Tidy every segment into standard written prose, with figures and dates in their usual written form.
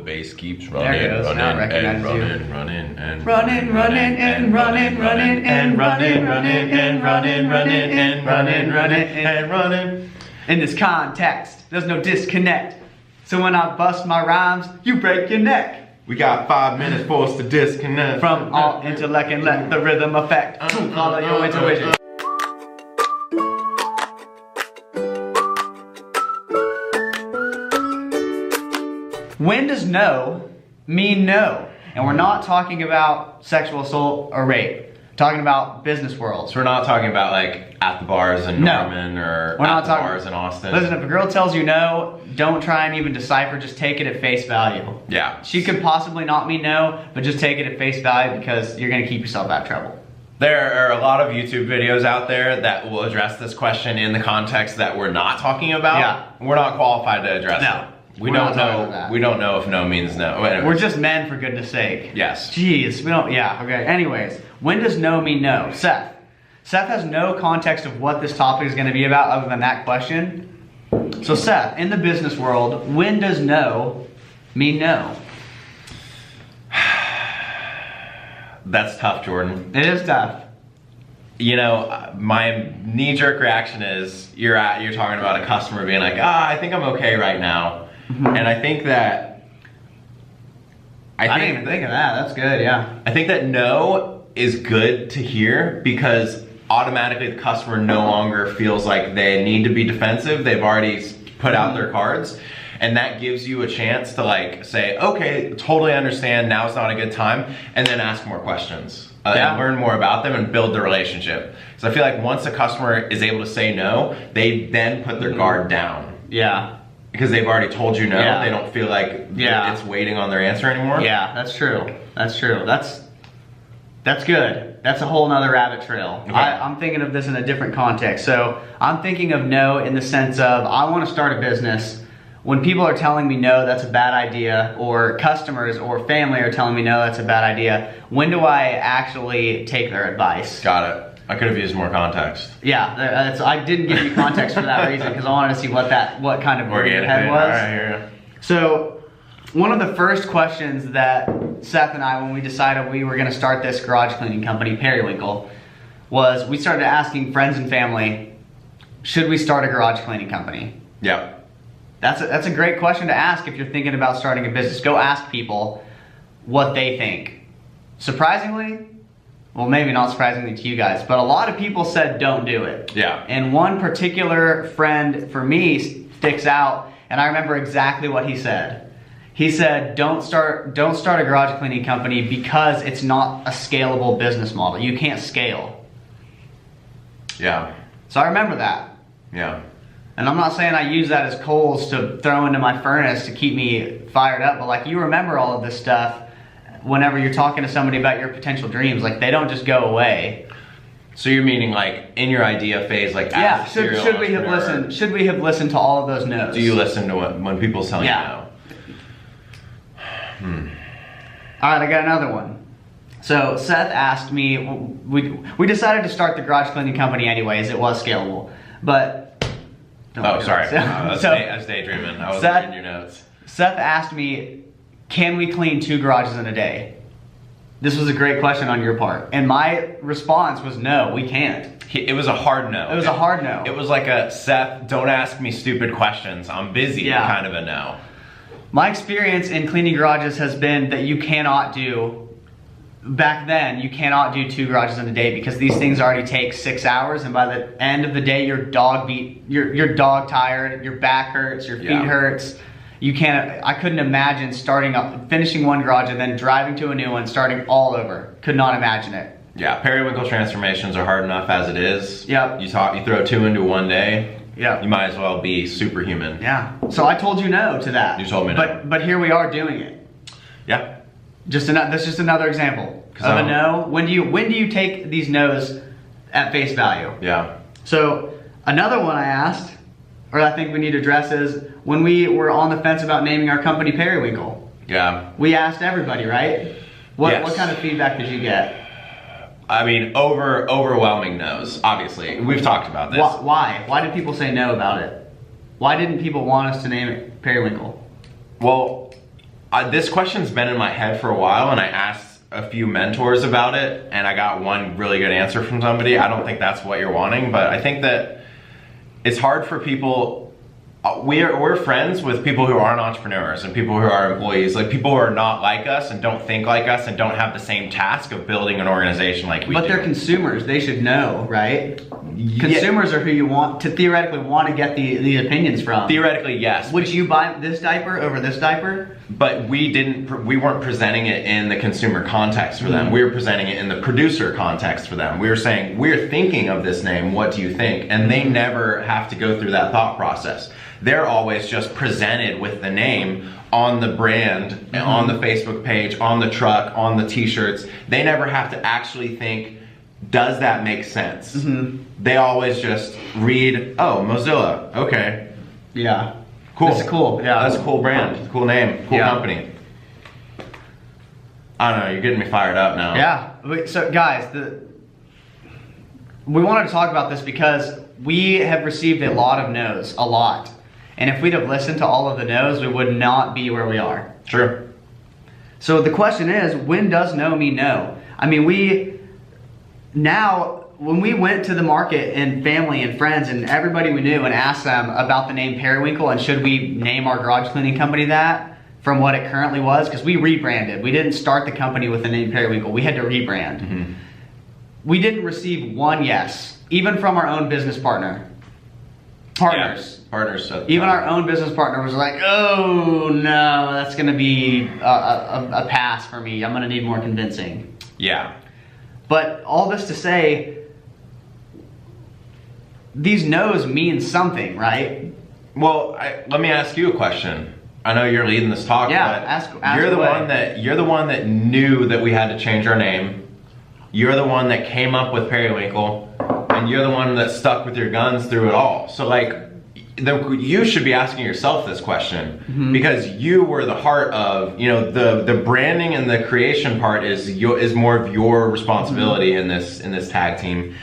bass keeps There running, it goes. running, Now it and recognizes you. running, running, and Running, running, and running, running, and running, running, and running, running, and running, running, and running. In this context, there's no disconnect. So when I bust my rhymes, you break your neck. We got 5 minutes for us to disconnect From all intellect and let the rhythm affect. Follow your intuition. When does no mean no? And we're not talking about sexual assault or rape. We're talking about business world. So we're not talking about like at the bars in No. Norman or We're at not the talking- bars in Austin. Listen, if a girl tells you no, don't try and even decipher, just take it at face value. Yeah. She could possibly not mean no, but just take it at face value because you're gonna keep yourself out of trouble. There are a lot of YouTube videos out there that will address this question in the context that we're not talking about. Yeah. We're not qualified to address No. it. We We're don't not talking know. about that. We don't know if no means no. Anyways. We're just men, for goodness sake. Yes. Jeez, we don't, yeah, okay. Anyways, when does no mean no? Seth. Seth has no context of what this topic is gonna be about other than that question. So Seth, in the business world, when does no mean no? That's tough, Jordan. It is tough. You know, my knee-jerk reaction is you're talking about a customer being like, I think I'm okay right now, and I think that I didn't even think of that. That's good, yeah. I think that no is good to hear because automatically the customer no longer feels like they need to be defensive. They've already put out their cards, and that gives you a chance to like say, okay, totally understand, now's not a good time, and then ask more questions. And learn more about them and build the relationship. So I feel like once a customer is able to say no, they then put their guard down. Yeah. Because they've already told you no, Yeah. they don't feel like Yeah. it's waiting on their answer anymore. Yeah, that's true. That's true. That's good. That's a whole nother rabbit trail. Okay. I'm thinking of this in a different context. So I'm thinking of no in the sense of I want to start a business. When people are telling me no, that's a bad idea, or customers or family are telling me no, that's a bad idea, when do I actually take their advice? Got it. I could have used more context. Yeah, I didn't give you context for that reason because I wanted to see what kind of word your head was. All right, here. So, one of the first questions that Seth and I, when we decided we were going to start this garage cleaning company, Periwinkle, was we started asking friends and family, should we start a garage cleaning company? Yeah. That's a great question to ask if you're thinking about starting a business. Go ask people what they think. Surprisingly, well, maybe not surprisingly to you guys, but a lot of people said don't do it. Yeah. And one particular friend for me sticks out, and I remember exactly what he said. He said, don't start a garage cleaning company because it's not a scalable business model. You can't scale. Yeah. So I remember that. Yeah. And I'm not saying I use that as coals to throw into my furnace to keep me fired up, but like you remember all of this stuff whenever you're talking to somebody about your potential dreams. Like they don't just go away. So you're meaning like in your idea phase, like Yeah, as a serial should we have entrepreneur, listened? Should we have listened to all of those no's? Do you listen to when people tell you no? All right, I got another one. So Seth asked me, we decided to start the garage cleaning company anyways. It was scalable, but Oh, sorry. I was So- daydreaming. I was Seth- reading your notes. Seth asked me, can we clean 2 garages in a day? This was a great question on your part. And my response was no, we can't. It was a hard no. It was a hard no. It was like a Seth, don't ask me stupid questions. I'm busy Yeah. kind of a no. My experience in cleaning garages has been that you cannot do, back then, you cannot do 2 garages in a day because these things already take 6 hours, and by the end of the day, you're dog tired, your back hurts, your feet hurts. You can't, I couldn't imagine finishing one garage and then driving to a new one, starting all over. Could not imagine it. Yeah, periwinkle transformations are hard enough as it is. Yep. You throw 2 into one day. Yeah. You might as well be superhuman. Yeah. So I told you no to that. You told me no. But here we are doing it. Yeah. That's just another example of a no. When do you take these no's at face value? Yeah. So another one I asked, or I think we need to address, is when we were on the fence about naming our company Periwinkle. Yeah. We asked everybody, right? Yes. What kind of feedback did you get? I mean, overwhelming no's, obviously. We've talked about this. Why? Why did people say no about it? Why didn't people want us to name it Periwinkle? Well, This question's been in my head for a while, and I asked a few mentors about it, and I got one really good answer from somebody. I don't think that's what you're wanting, but I think that it's hard for people. We're friends with people who aren't entrepreneurs and people who are employees, like people who are not like us and don't think like us and don't have the same task of building an organization like we do. But they're consumers. They should know, right? Consumers are who you want to theoretically want to get the opinions from. Theoretically, yes. Would you buy this diaper over this diaper? But we weren't presenting it in the consumer context for them. We were presenting it in the producer context for them. We were saying, we're thinking of this name, what do you think? And they never have to go through that thought process. They're always just presented with the name on the brand, on the Facebook page, on the truck, on the t-shirts. They never have to actually think, does that make sense? They always just read, oh, Mozilla, okay. Yeah. Cool. That's cool. Yeah. That's a cool brand, cool name, cool company. I don't know, you're getting me fired up now. Yeah. So guys, we wanted to talk about this because we have received a lot of no's, a lot. And if we'd have listened to all of the no's, we would not be where we are. True. So the question is, when does no mean no? I mean, when we went to the market and family and friends and everybody we knew and asked them about the name Periwinkle and should we name our garage cleaning company that from what it currently was, because we rebranded. We didn't start the company with the name Periwinkle. We had to rebrand. We didn't receive one yes, even from our own business partners. Partners. Even our own business partner was like, oh no, that's gonna be a pass for me. I'm gonna need more convincing. Yeah. But all this to say, these no's mean something, right? Well, let me ask you a question. I know you're leading this talk, yeah, but ask you're away. You're the one that knew that we had to change our name. You're the one that came up with Periwinkle, and you're the one that stuck with your guns through it all. So like, you should be asking yourself this question because you were the heart of, you know, the branding and the creation part is more of your responsibility in this tag team.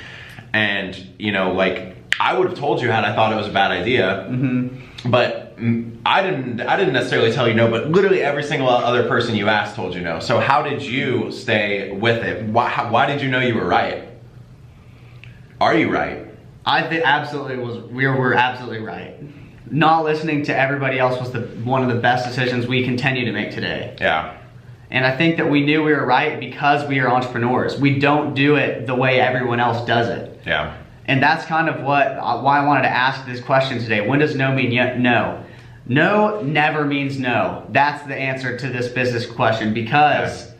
And you know, like I would have told you had I thought it was a bad idea, but I didn't necessarily tell you no, but literally every single other person you asked told you no. So how did you stay with it? Why did you know you were right? Are you right? I think absolutely we were absolutely right. Not listening to everybody else was one of the best decisions we continue to make today. Yeah. And I think that we knew we were right because we are entrepreneurs. We don't do it the way everyone else does it. Yeah. And that's kind of why I wanted to ask this question today. When does no mean no? No never means no. That's the answer to this business question, because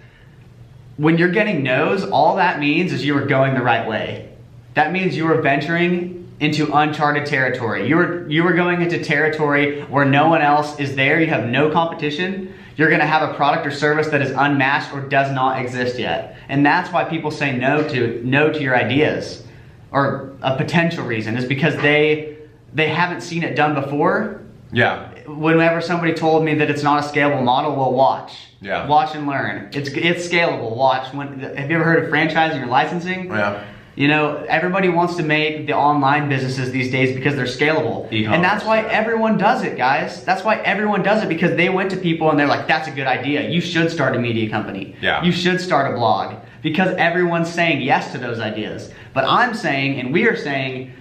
when you're getting no's, all that means is you were going the right way. That means you were venturing into uncharted territory. You were going into territory where no one else is there. You have no competition. You're gonna have a product or service that is unmatched or does not exist yet. And that's why people say no to your ideas, or a potential reason is because they haven't seen it done before. Yeah. Whenever somebody told me that it's not a scalable model, well, watch. Yeah. Watch and learn. It's scalable. Watch. Have you ever heard of franchising or licensing? Yeah. You know, everybody wants to make the online businesses these days because they're scalable. E-commerce. And that's why everyone does it, guys. That's why everyone does it, because they went to people and they're like, that's a good idea. You should start a media company. Yeah. You should start a blog, because everyone's saying yes to those ideas. But I'm saying, and we are saying,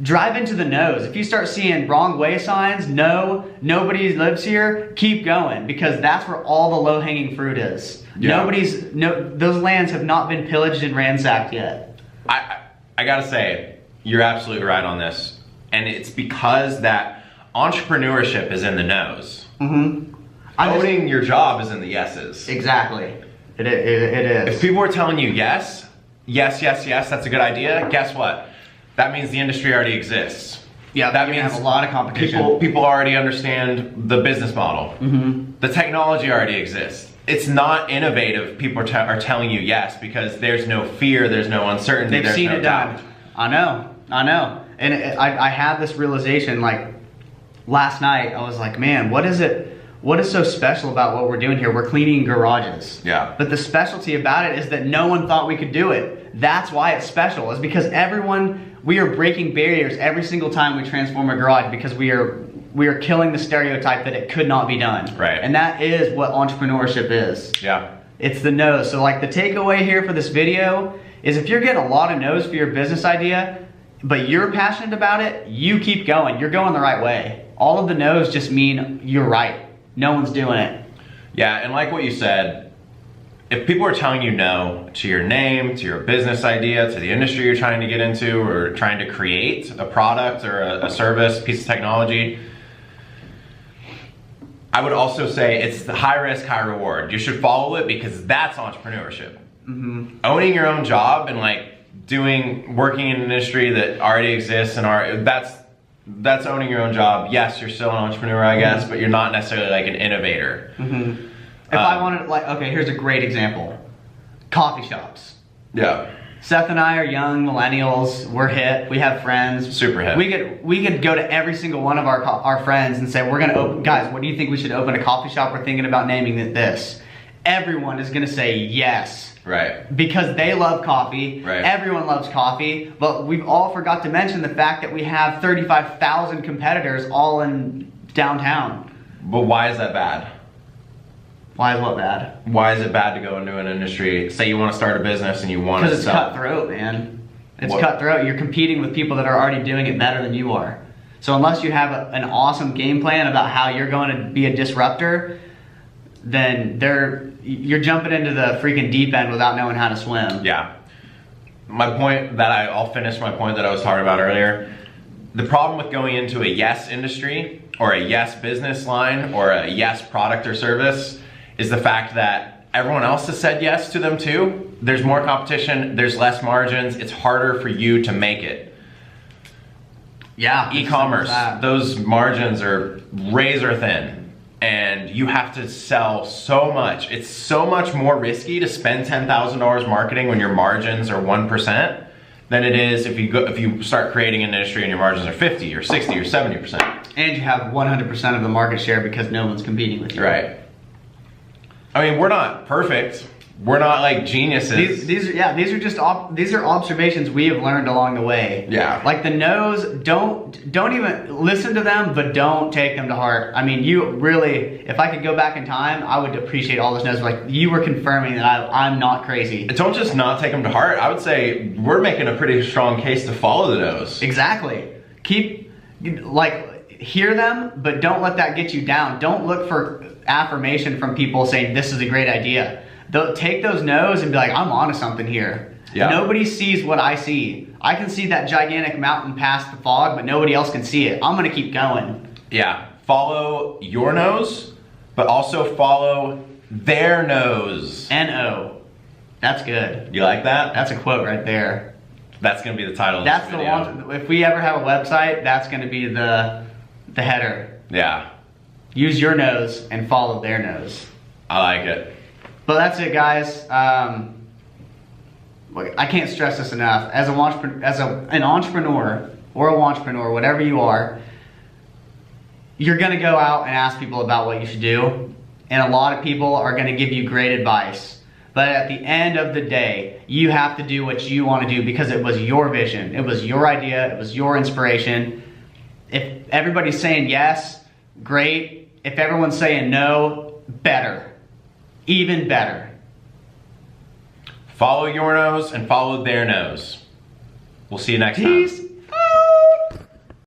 drive into the no's. If you start seeing wrong way signs, no, nobody lives here, keep going, because that's where all the low-hanging fruit is. Yeah. Those lands have not been pillaged and ransacked yet. I gotta say, you're absolutely right on this. And it's because that entrepreneurship is in the no's. Owning your job is in the yeses. Exactly. It is. If people are telling you yes, that's a good idea, guess what? That means the industry already exists. Yeah, that means means have a lot of competition. People already understand the business model. The technology already exists. It's not innovative. People are telling you yes because there's no fear, there's no uncertainty. They've seen it done. I know. And I had this realization like last night. I was like, man, what is so special about what we're doing here? We're cleaning garages. Yeah. But the specialty about it is that no one thought we could do it. That's why it's special. Is because we are breaking barriers every single time we transform a garage, because we are we are killing the stereotype that it could not be done. Right. And that is what entrepreneurship is. Yeah. It's the no's. So like the takeaway here for this video is if you're getting a lot of no's for your business idea, but you're passionate about it, you keep going. You're going the right way. All of the no's just mean you're right. No one's doing it. Yeah, and like what you said, if people are telling you no to your name, to your business idea, to the industry you're trying to get into or trying to create a product or a service, piece of technology, I would also say it's the high risk, high reward. You should follow it because that's entrepreneurship. Mm-hmm. Owning your own job and like working in an industry that already exists and that's owning your own job. Yes, you're still an entrepreneur, I guess, but you're not necessarily like an innovator. Mm-hmm. If I wanted, like, okay, here's a great example. Coffee shops. Yeah. Seth and I are young millennials. We're hip. We have friends. Super hip. We could go to every single one of our friends and say, we're gonna open, guys, what do you think we should open a coffee shop? We're thinking about naming it this. Everyone is gonna say yes. Right. Because they love coffee. Right. Everyone loves coffee. But we've all forgot to mention the fact that we have 35,000 competitors all in downtown. But why is that bad? Why is what bad? Why is it bad to go into an industry, say you want to start a business and you want to Because it's sell? cutthroat, man. It's What? cutthroat. You're competing with people that are already doing it better than you are. So unless you have an awesome game plan about how you're going to be a disruptor, then you're jumping into the freaking deep end without knowing how to swim. Yeah. I'll finish my point that I was talking about earlier. The problem with going into a yes industry or a yes business line or a yes product or service is the fact that everyone else has said yes to them too. There's more competition, there's less margins, it's harder for you to make it. Yeah. E-commerce, those margins are razor thin and you have to sell so much. It's so much more risky to spend $10,000 marketing when your margins are 1% than it is if you start creating an industry and your margins are 50 or 60 or 70%. And you have 100% of the market share because no one's competing with you. Right. I mean, we're not perfect. We're not like geniuses. These are just these are observations we have learned along the way. Yeah. Like the no's, don't even listen to them, but don't take them to heart. I mean, you really, if I could go back in time, I would appreciate all those no's. Like you were confirming that I'm not crazy. Don't just not take them to heart. I would say we're making a pretty strong case to follow the no's. Exactly. Hear them, but don't let that get you down. Don't look for affirmation from people saying this is a great idea. Take those no's and be like, I'm onto something here. Yeah. Nobody sees what I see. I can see that gigantic mountain past the fog, but nobody else can see it. I'm gonna keep going. Yeah, follow your nose, but also follow their nose. N-O. That's good. You like that? That's a quote right there. That's gonna be the title of That's this the video. one. If we ever have a website, that's gonna be the header. Yeah, Use your nose and follow their nose. I like it. But that's it, guys. I can't stress this enough. As an entrepreneur or a wantrepreneur, whatever you are, you're gonna go out and ask people about what you should do, and a lot of people are gonna give you great advice. But at the end of the day, you have to do what you want to do because it was your vision, it was your idea, it was your inspiration. If everybody's saying yes, great. If everyone's saying no, better. Even better. Follow your nose and follow their nose. We'll see you next time. Peace